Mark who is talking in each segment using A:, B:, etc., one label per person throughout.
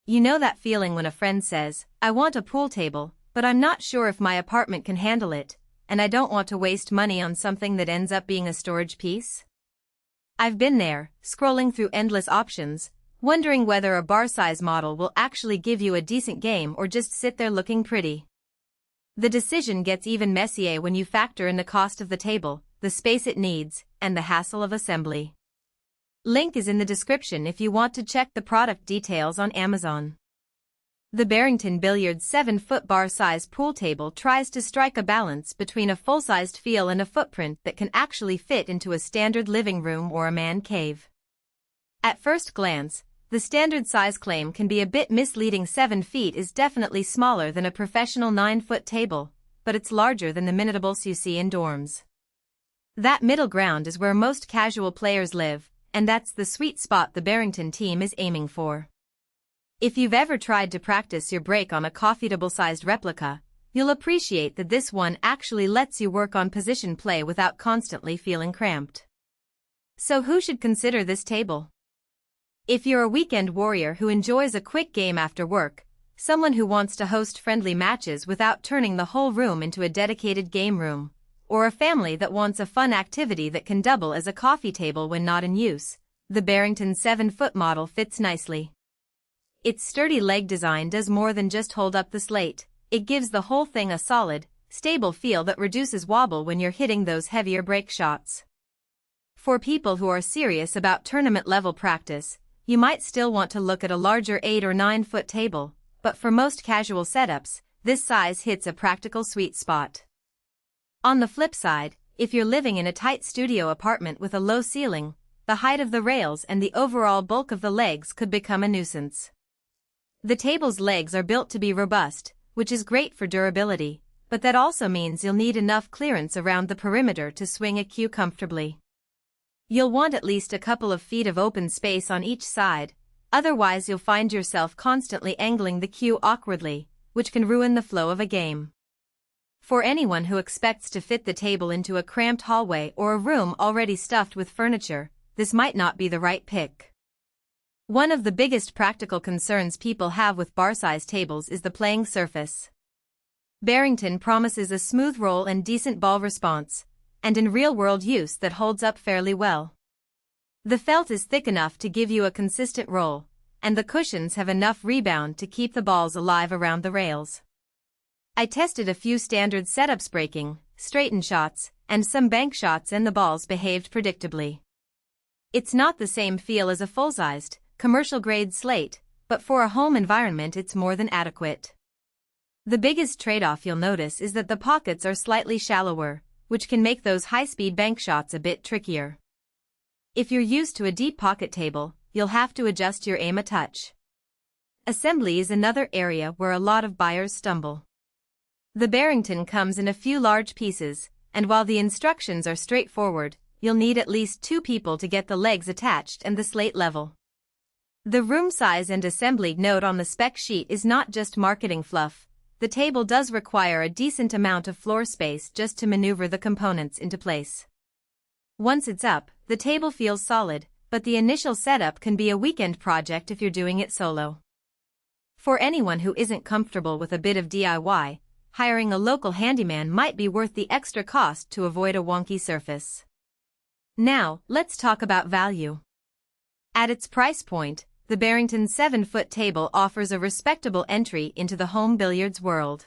A: You know that feeling when a friend says, "I want a pool table, but I'm not sure if my apartment can handle it, and I don't want to waste money on something that ends up being a storage piece?" I've been there, scrolling through endless options, wondering whether a bar-size model will actually give you a decent game or just sit there looking pretty. The decision gets even messier when you factor in the cost of the table, the space it needs, and the hassle of assembly. Link is in the description if you want to check the product details on Amazon. The Barrington Billiards 7-foot bar-size pool table tries to strike a balance between a full-sized feel and a footprint that can actually fit into a standard living room or a man cave. At first glance, the standard size claim can be a bit misleading. 7 feet is definitely smaller than a professional 9-foot table, but it's larger than the mini-tables you see in dorms. That middle ground is where most casual players live, and that's the sweet spot the Barrington team is aiming for. If you've ever tried to practice your break on a coffee table-sized replica, you'll appreciate that this one actually lets you work on position play without constantly feeling cramped. So who should consider this table? If you're a weekend warrior who enjoys a quick game after work, someone who wants to host friendly matches without turning the whole room into a dedicated game room, or a family that wants a fun activity that can double as a coffee table when not in use, the Barrington 7-foot model fits nicely. Its sturdy leg design does more than just hold up the slate. It gives the whole thing a solid, stable feel that reduces wobble when you're hitting those heavier break shots. For people who are serious about tournament-level practice, you might still want to look at a larger 8 or 9-foot table, but for most casual setups, this size hits a practical sweet spot. On the flip side, if you're living in a tight studio apartment with a low ceiling, the height of the rails and the overall bulk of the legs could become a nuisance. The table's legs are built to be robust, which is great for durability, but that also means you'll need enough clearance around the perimeter to swing a cue comfortably. You'll want at least a couple of feet of open space on each side, otherwise you'll find yourself constantly angling the cue awkwardly, which can ruin the flow of a game. For anyone who expects to fit the table into a cramped hallway or a room already stuffed with furniture, this might not be the right pick. One of the biggest practical concerns people have with bar-size tables is the playing surface. Barrington promises a smooth roll and decent ball response, and in real-world use that holds up fairly well. The felt is thick enough to give you a consistent roll, and the cushions have enough rebound to keep the balls alive around the rails. I tested a few standard setups breaking, straighten shots, and some bank shots and the balls behaved predictably. It's not the same feel as a full-sized, commercial-grade slate, but for a home environment it's more than adequate. The biggest trade-off you'll notice is that the pockets are slightly shallower, which can make those high-speed bank shots a bit trickier. If you're used to a deep pocket table, you'll have to adjust your aim a touch. Assembly is another area where a lot of buyers stumble. The Barrington comes in a few large pieces, and while the instructions are straightforward, you'll need at least 2 people to get the legs attached and the slate level. The room size and assembly note on the spec sheet is not just marketing fluff. The table does require a decent amount of floor space just to maneuver the components into place. Once it's up, the table feels solid, but the initial setup can be a weekend project if you're doing it solo. For anyone who isn't comfortable with a bit of DIY, hiring a local handyman might be worth the extra cost to avoid a wonky surface. Now, let's talk about value. At its price point, the Barrington 7-foot table offers a respectable entry into the home billiards world.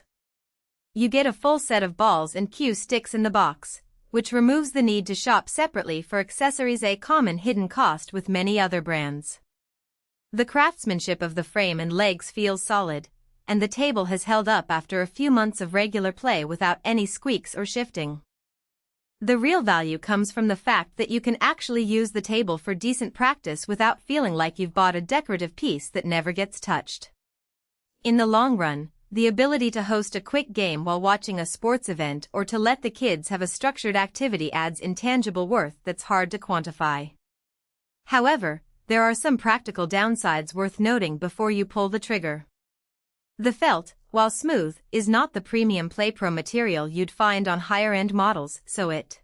A: You get a full set of balls and cue sticks in the box, which removes the need to shop separately for accessories, a common hidden cost with many other brands. The craftsmanship of the frame and legs feels solid, and the table has held up after a few months of regular play without any squeaks or shifting. The real value comes from the fact that you can actually use the table for decent practice without feeling like you've bought a decorative piece that never gets touched. In the long run, the ability to host a quick game while watching a sports event or to let the kids have a structured activity adds intangible worth that's hard to quantify. However, there are some practical downsides worth noting before you pull the trigger. The felt, while smooth, is not the premium PlayPro material you'd find on higher-end models, so it